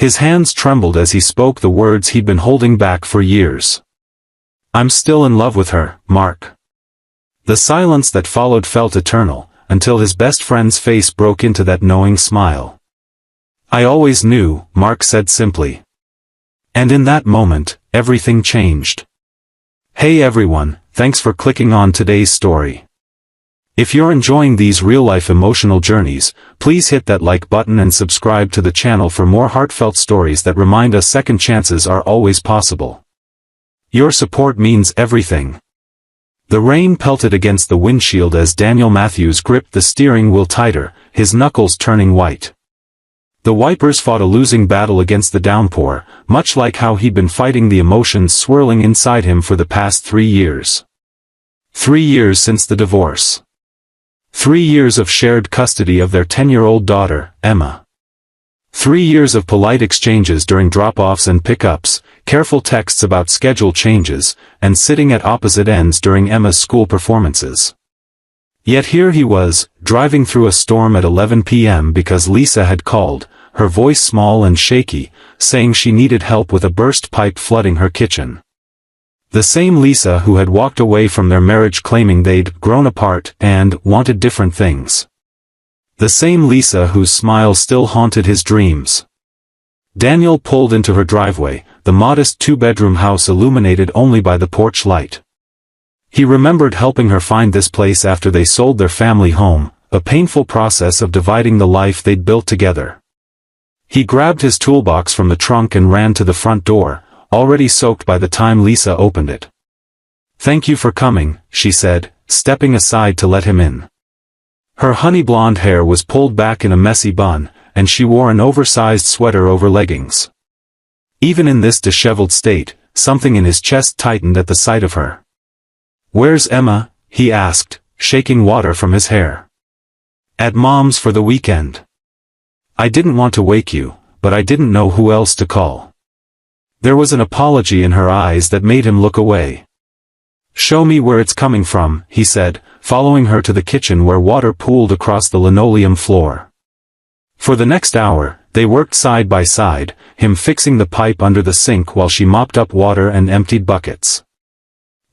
His hands trembled as he spoke the words he'd been holding back for years. "I'm still in love with her, Mark." The silence that followed felt eternal, until his best friend's face broke into that knowing smile. "I always knew," Mark said simply. And in that moment, everything changed. Hey everyone, thanks for clicking on today's story. If you're enjoying these real-life emotional journeys, please hit that like button and subscribe to the channel for more heartfelt stories that remind us second chances are always possible. Your support means everything. The rain pelted against the windshield as Daniel Matthews gripped the steering wheel tighter, his knuckles turning white. The wipers fought a losing battle against the downpour, much like how he'd been fighting the emotions swirling inside him for the past 3 years. 3 years since the divorce. 3 years of shared custody of their 10-year-old daughter, Emma. 3 years of polite exchanges during drop-offs and pickups, careful texts about schedule changes, and sitting at opposite ends during Emma's school performances. Yet here he was, driving through a storm at 11 p.m. because Lisa had called, her voice small and shaky, saying she needed help with a burst pipe flooding her kitchen. The same Lisa who had walked away from their marriage claiming they'd grown apart and wanted different things. The same Lisa whose smile still haunted his dreams. Daniel pulled into her driveway, the modest 2-bedroom house illuminated only by the porch light. He remembered helping her find this place after they sold their family home, a painful process of dividing the life they'd built together. He grabbed his toolbox from the trunk and ran to the front door, already soaked by the time Lisa opened it. "Thank you for coming," she said, stepping aside to let him in. Her honey blonde hair was pulled back in a messy bun, and she wore an oversized sweater over leggings. Even in this disheveled state, something in his chest tightened at the sight of her. "Where's Emma?" he asked, shaking water from his hair. "At Mom's for the weekend. I didn't want to wake you, but I didn't know who else to call." There was an apology in her eyes that made him look away. "Show me where it's coming from," he said, following her to the kitchen where water pooled across the linoleum floor. For the next hour, they worked side by side, him fixing the pipe under the sink while she mopped up water and emptied buckets.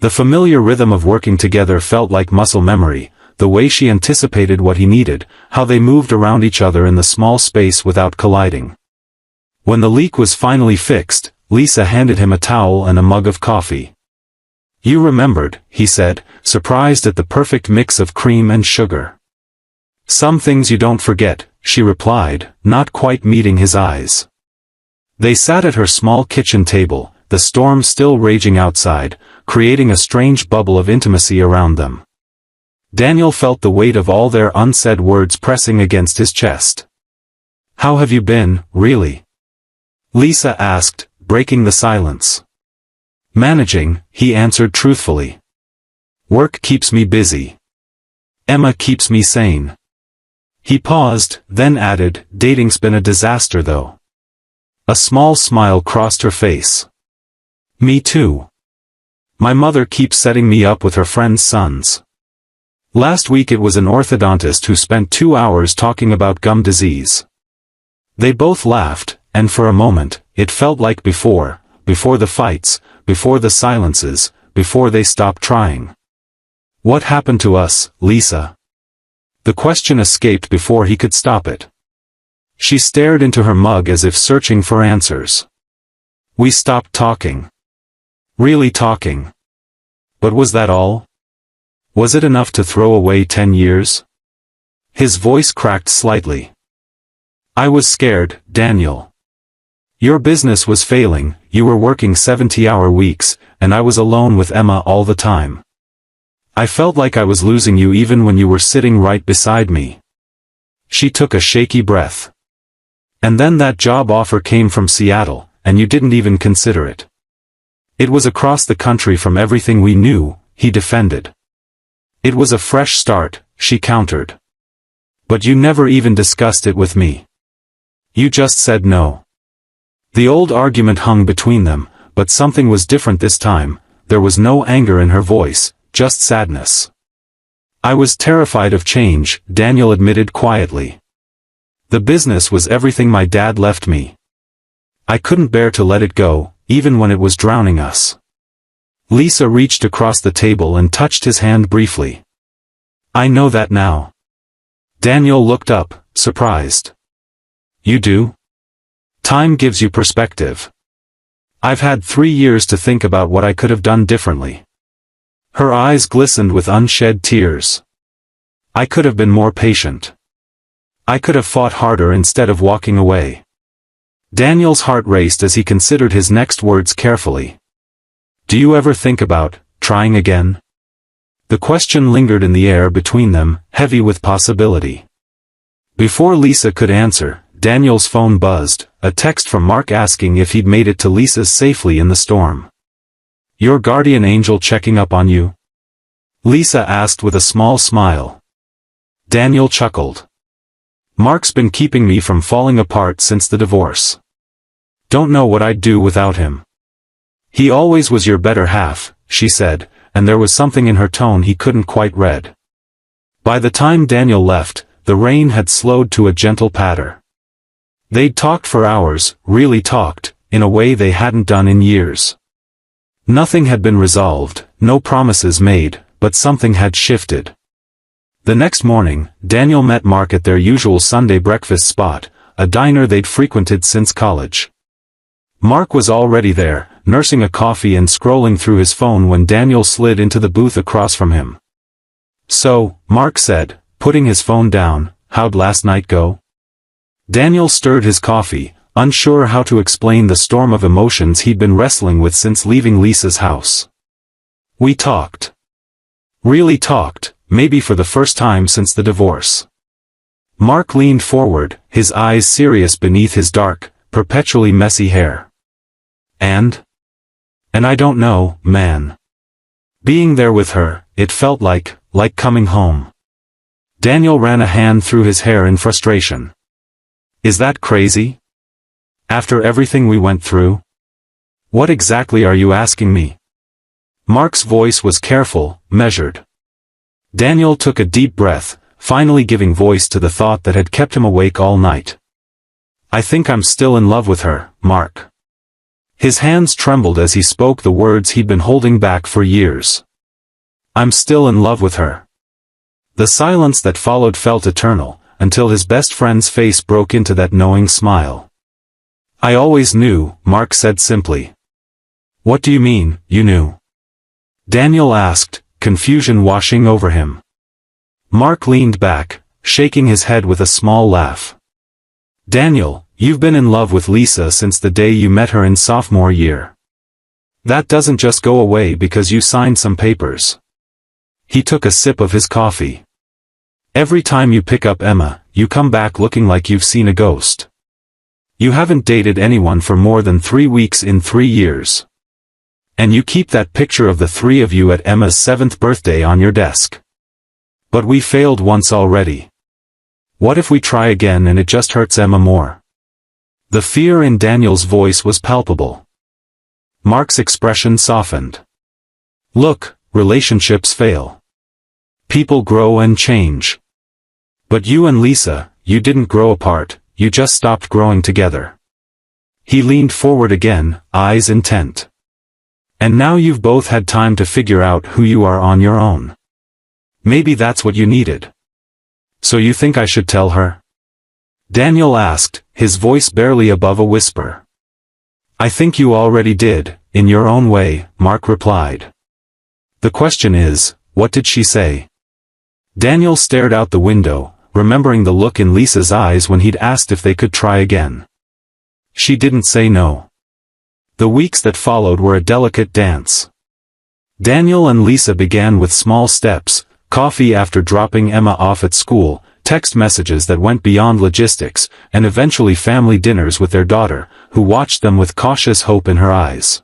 The familiar rhythm of working together felt like muscle memory, the way she anticipated what he needed, how they moved around each other in the small space without colliding. When the leak was finally fixed, Lisa handed him a towel and a mug of coffee. "You remembered," he said, surprised at the perfect mix of cream and sugar. "Some things you don't forget," she replied, not quite meeting his eyes. They sat at her small kitchen table, the storm still raging outside, creating a strange bubble of intimacy around them. Daniel felt the weight of all their unsaid words pressing against his chest. "How have you been, really?" Lisa asked, breaking the silence. "Managing," he answered truthfully. "Work keeps me busy. Emma keeps me sane." He paused, then added, "Dating's been a disaster though." A small smile crossed her face. "Me too. My mother keeps setting me up with her friends' sons. Last week it was an orthodontist who spent 2 hours talking about gum disease." They both laughed, and for a moment, it felt like before the fights, before the silences, before they stopped trying. "What happened to us, Lisa?" The question escaped before he could stop it. She stared into her mug as if searching for answers. "We stopped talking. Really talking. But was that all? Was it enough to throw away 10 years? His voice cracked slightly. "I was scared, Daniel. Your business was failing, you were working 70-hour weeks, and I was alone with Emma all the time. I felt like I was losing you even when you were sitting right beside me." She took a shaky breath. "And then that job offer came from Seattle, and you didn't even consider it." "It was across the country from everything we knew," he defended. "It was a fresh start," she countered. "But you never even discussed it with me. You just said no." The old argument hung between them, but something was different this time. There was no anger in her voice, just sadness. "I was terrified of change," Daniel admitted quietly. "The business was everything my dad left me. I couldn't bear to let it go, even when it was drowning us. Lisa reached across the table and touched his hand briefly. I know that now. Daniel looked up, surprised. You do? Time gives you perspective. I've had 3 years to think about what I could have done differently. Her eyes glistened with unshed tears. I could have been more patient. I could have fought harder instead of walking away. Daniel's heart raced as he considered his next words carefully. Do you ever think about trying again? The question lingered in the air between them, heavy with possibility. Before Lisa could answer, Daniel's phone buzzed, a text from Mark asking if he'd made it to Lisa's safely in the storm. Your guardian angel checking up on you? Lisa asked with a small smile. Daniel chuckled. Mark's been keeping me from falling apart since the divorce. Don't know what I'd do without him. He always was your better half, she said, and there was something in her tone he couldn't quite read. By the time Daniel left, the rain had slowed to a gentle patter. They'd talked for hours, really talked, in a way they hadn't done in years. Nothing had been resolved, no promises made, but something had shifted. The next morning, Daniel met Mark at their usual Sunday breakfast spot, a diner they'd frequented since college. Mark was already there, nursing a coffee and scrolling through his phone when Daniel slid into the booth across from him. So, Mark said, putting his phone down, how'd last night go? Daniel stirred his coffee, unsure how to explain the storm of emotions he'd been wrestling with since leaving Lisa's house. We talked. Really talked, maybe for the first time since the divorce. Mark leaned forward, his eyes serious beneath his dark, perpetually messy hair. And I don't know, man. Being there with her, it felt like coming home. Daniel ran a hand through his hair in frustration. Is that crazy? After everything we went through? What exactly are you asking me? Mark's voice was careful, measured. Daniel took a deep breath, finally giving voice to the thought that had kept him awake all night. I think I'm still in love with her, Mark. His hands trembled as he spoke the words he'd been holding back for years. I'm still in love with her. The silence that followed felt eternal, until his best friend's face broke into that knowing smile. I always knew, Mark said simply. What do you mean, you knew? Daniel asked, confusion washing over him. Mark leaned back, shaking his head with a small laugh. Daniel, you've been in love with Lisa since the day you met her in sophomore year. That doesn't just go away because you signed some papers. He took a sip of his coffee. Every time you pick up Emma, you come back looking like you've seen a ghost. You haven't dated anyone for more than 3 weeks in 3 years. And you keep that picture of the 3 of you at Emma's 7th birthday on your desk. But we failed once already. What if we try again and it just hurts Emma more? The fear in Daniel's voice was palpable. Mark's expression softened. Look, relationships fail. People grow and change. But you and Lisa, you didn't grow apart, you just stopped growing together. He leaned forward again, eyes intent. And now you've both had time to figure out who you are on your own. Maybe that's what you needed. So you think I should tell her? Daniel asked, his voice barely above a whisper. I think you already did, in your own way, Mark replied. The question is, what did she say? Daniel stared out the window, remembering the look in Lisa's eyes when he'd asked if they could try again. She didn't say no. The weeks that followed were a delicate dance. Daniel and Lisa began with small steps, coffee after dropping Emma off at school, text messages that went beyond logistics, and eventually family dinners with their daughter, who watched them with cautious hope in her eyes.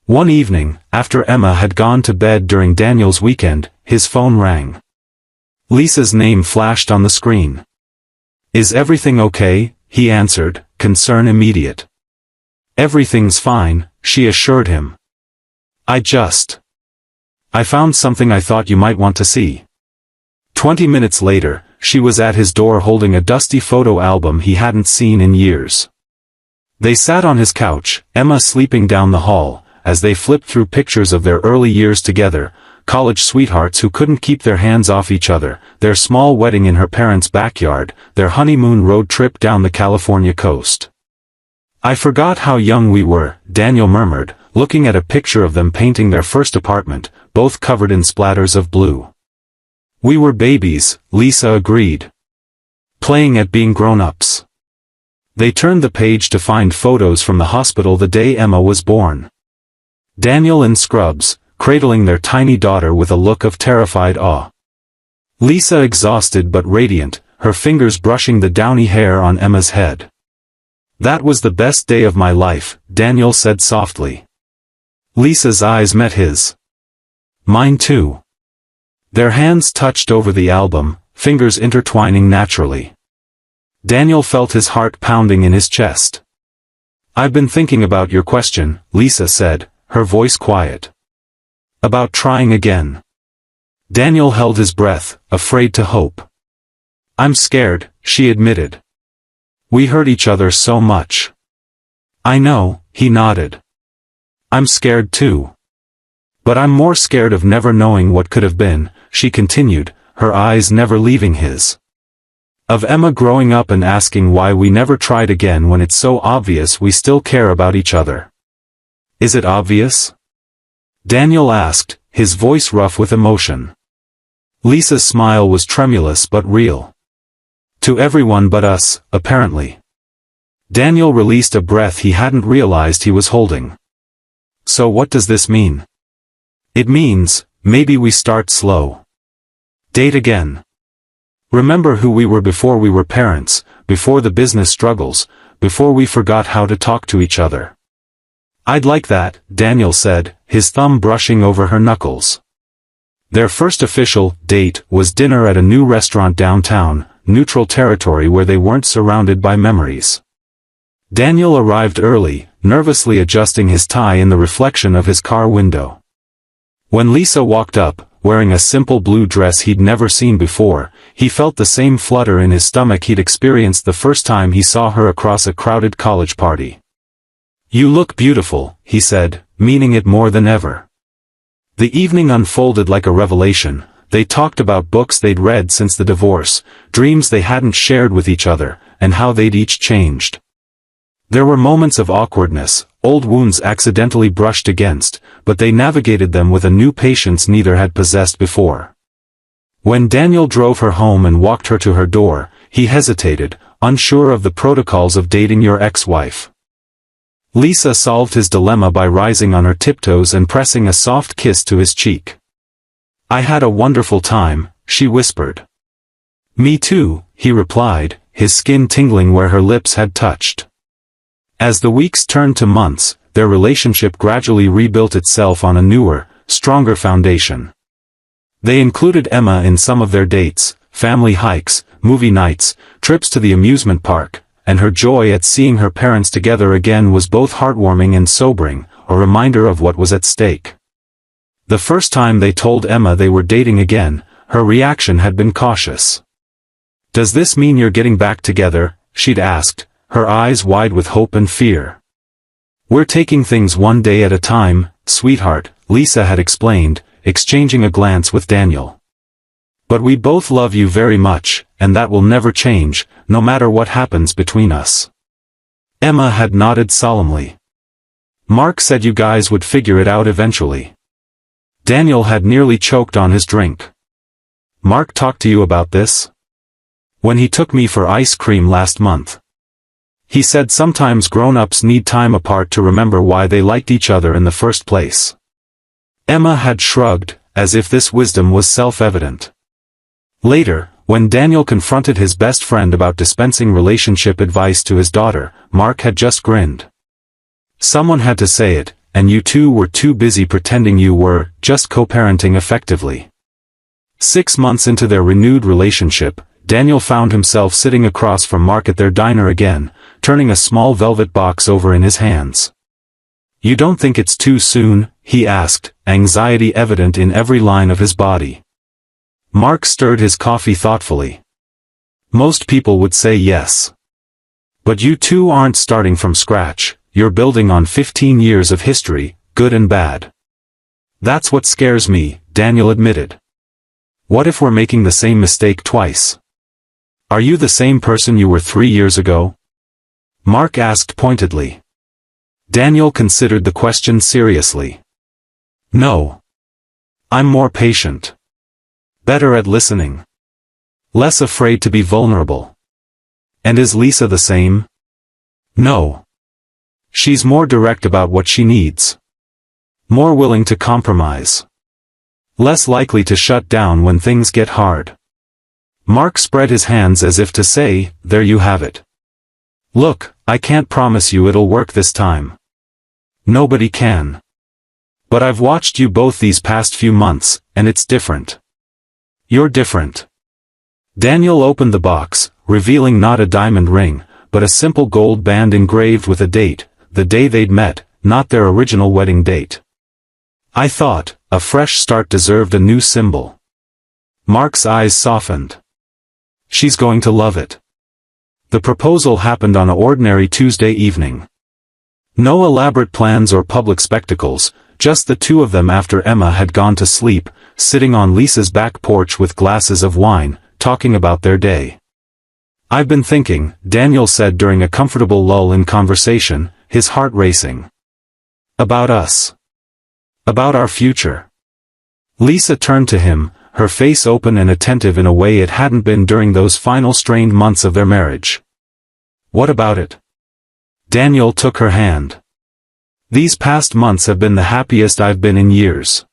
One evening, after Emma had gone to bed during Daniel's weekend, his phone rang. Lisa's name flashed on the screen. Is everything okay? He answered, concern immediate. Everything's fine, she assured him. I found something I thought you might want to see. 20 minutes later, she was at his door holding a dusty photo album he hadn't seen in years. They sat on his couch, Emma sleeping down the hall, as they flipped through pictures of their early years together, college sweethearts who couldn't keep their hands off each other, their small wedding in her parents' backyard, their honeymoon road trip down the California coast. "I forgot how young we were," Daniel murmured, looking at a picture of them painting their first apartment, both covered in splatters of blue. "We were babies," Lisa agreed. "Playing at being grown-ups." They turned the page to find photos from the hospital the day Emma was born. Daniel in scrubs, cradling their tiny daughter with a look of terrified awe. Lisa exhausted but radiant, her fingers brushing the downy hair on Emma's head. "That was the best day of my life," Daniel said softly. Lisa's eyes met his. "Mine too." Their hands touched over the album, fingers intertwining naturally. Daniel felt his heart pounding in his chest. "I've been thinking about your question," Lisa said, her voice quiet. "About trying again." Daniel held his breath, afraid to hope. "I'm scared," she admitted. "We hurt each other so much." "I know," he nodded. "I'm scared too. But I'm more scared of never knowing what could have been," she continued, her eyes never leaving his. "Of Emma growing up and asking why we never tried again when it's so obvious we still care about each other." "Is it obvious?" Daniel asked, his voice rough with emotion. Lisa's smile was tremulous but real. "To everyone but us, apparently." Daniel released a breath he hadn't realized he was holding. "So what does this mean?" "It means, maybe we start slow. Date again. Remember who we were before we were parents, before the business struggles, before we forgot how to talk to each other." "I'd like that," Daniel said, his thumb brushing over her knuckles. Their first official date was dinner at a new restaurant downtown, neutral territory where they weren't surrounded by memories. Daniel arrived early, nervously adjusting his tie in the reflection of his car window. When Lisa walked up, wearing a simple blue dress he'd never seen before, he felt the same flutter in his stomach he'd experienced the first time he saw her across a crowded college party. "You look beautiful," he said, meaning it more than ever. The evening unfolded like a revelation. They talked about books they'd read since the divorce, dreams they hadn't shared with each other, and how they'd each changed. There were moments of awkwardness, old wounds accidentally brushed against, but they navigated them with a new patience neither had possessed before. When Daniel drove her home and walked her to her door, he hesitated, unsure of the protocols of dating your ex-wife. Lisa solved his dilemma by rising on her tiptoes and pressing a soft kiss to his cheek. "I had a wonderful time," she whispered. "Me too," he replied, his skin tingling where her lips had touched. As the weeks turned to months, their relationship gradually rebuilt itself on a newer, stronger foundation. They included Emma in some of their dates, family hikes, movie nights, trips to the amusement park, and her joy at seeing her parents together again was both heartwarming and sobering, a reminder of what was at stake. The first time they told Emma they were dating again, her reaction had been cautious. "Does this mean you're getting back together?" she'd asked, her eyes wide with hope and fear. "We're taking things one day at a time, sweetheart," Lisa had explained, exchanging a glance with Daniel. "But we both love you very much, and that will never change, no matter what happens between us." Emma had nodded solemnly. "Mark said you guys would figure it out eventually." Daniel had nearly choked on his drink. "Mark talked to you about this?" "When he took me for ice cream last month. He said sometimes grown-ups need time apart to remember why they liked each other in the first place." Emma had shrugged, as if this wisdom was self-evident. Later, when Daniel confronted his best friend about dispensing relationship advice to his daughter, Mark had just grinned. "Someone had to say it, and you two were too busy pretending you were just co-parenting effectively." 6 months into their renewed relationship, Daniel found himself sitting across from Mark at their diner again, turning a small velvet box over in his hands. "You don't think it's too soon?" he asked, anxiety evident in every line of his body. Mark stirred his coffee thoughtfully. "Most people would say yes. But you two aren't starting from scratch, you're building on 15 years of history, good and bad. That's what scares me, Daniel admitted. What if we're making the same mistake twice? Are you the same person you were 3 years ago? Mark asked pointedly. Daniel considered the question seriously. No. I'm more patient. Better at listening. Less afraid to be vulnerable. And is Lisa the same? No. She's more direct about what she needs. More willing to compromise. Less likely to shut down when things get hard. Mark spread his hands as if to say, there you have it. Look, I can't promise you it'll work this time. Nobody can. But I've watched you both these past few months, and it's different. You're different. Daniel opened the box, revealing not a diamond ring, but a simple gold band engraved with a date, the day they'd met, not their original wedding date. I thought, a fresh start deserved a new symbol. Mark's eyes softened. She's going to love it. The proposal happened on an ordinary Tuesday evening. No elaborate plans or public spectacles, just the two of them after Emma had gone to sleep, sitting on Lisa's back porch with glasses of wine, talking about their day. I've been thinking, Daniel said during a comfortable lull in conversation, his heart racing. About us. About our future. Lisa turned to him, her face open and attentive in a way it hadn't been during those final strained months of their marriage. What about it? Daniel took her hand. These past months have been the happiest I've been in years.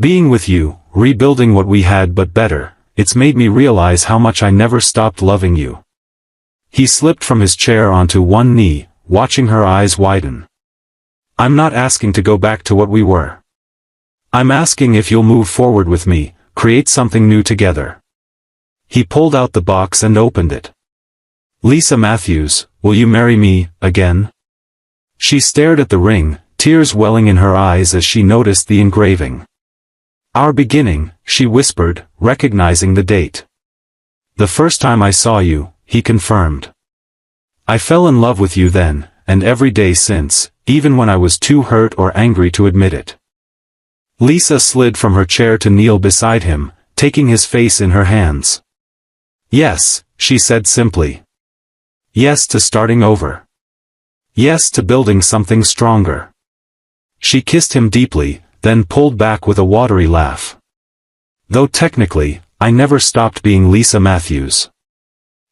Being with you, rebuilding what we had but better, it's made me realize how much I never stopped loving you. He slipped from his chair onto one knee, watching her eyes widen. I'm not asking to go back to what we were. I'm asking if you'll move forward with me, create something new together. He pulled out the box and opened it. Lisa Matthews, will you marry me, again? She stared at the ring, tears welling in her eyes as she noticed the engraving. Our beginning, she whispered, recognizing the date. The first time I saw you, he confirmed. I fell in love with you then, and every day since, even when I was too hurt or angry to admit it. Lisa slid from her chair to kneel beside him, taking his face in her hands. Yes, she said simply. Yes to starting over. Yes to building something stronger. She kissed him deeply, then pulled back with a watery laugh. Though technically, I never stopped being Lisa Matthews.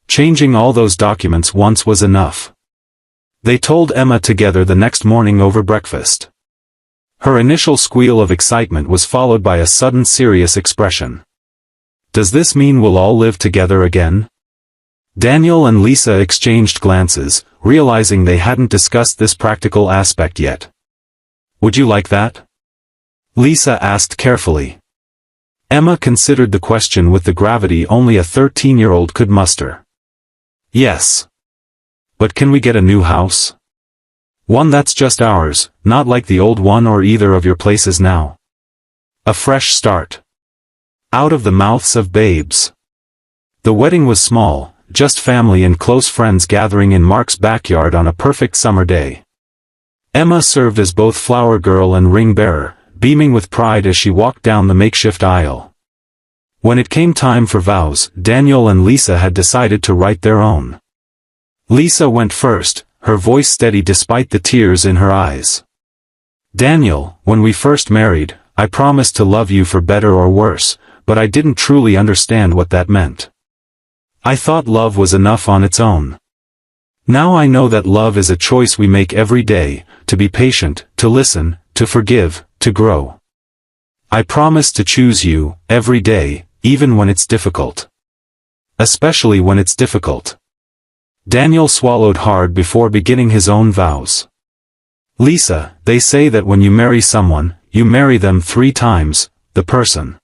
Changing all those documents once was enough. They told Emma together the next morning over breakfast. Her initial squeal of excitement was followed by a sudden serious expression. Does this mean we'll all live together again? Daniel and Lisa exchanged glances, realizing they hadn't discussed this practical aspect yet. Would you like that? Lisa asked carefully. Emma considered the question with the gravity only a 13-year-old could muster. Yes. But can we get a new house? One that's just ours, not like the old one or either of your places now. A fresh start. Out of the mouths of babes. The wedding was small, just family and close friends gathering in Mark's backyard on a perfect summer day. Emma served as both flower girl and ring bearer, beaming with pride as she walked down the makeshift aisle. When it came time for vows, Daniel and Lisa had decided to write their own. Lisa went first, her voice steady despite the tears in her eyes. Daniel, when we first married, I promised to love you for better or worse, but I didn't truly understand what that meant. I thought love was enough on its own. Now I know that love is a choice we make every day, to be patient, to listen, to forgive, to grow. I promise to choose you, every day, even when it's difficult. Especially when it's difficult. Daniel swallowed hard before beginning his own vows. Lisa, they say that when you marry someone, you marry them 3 times, the person.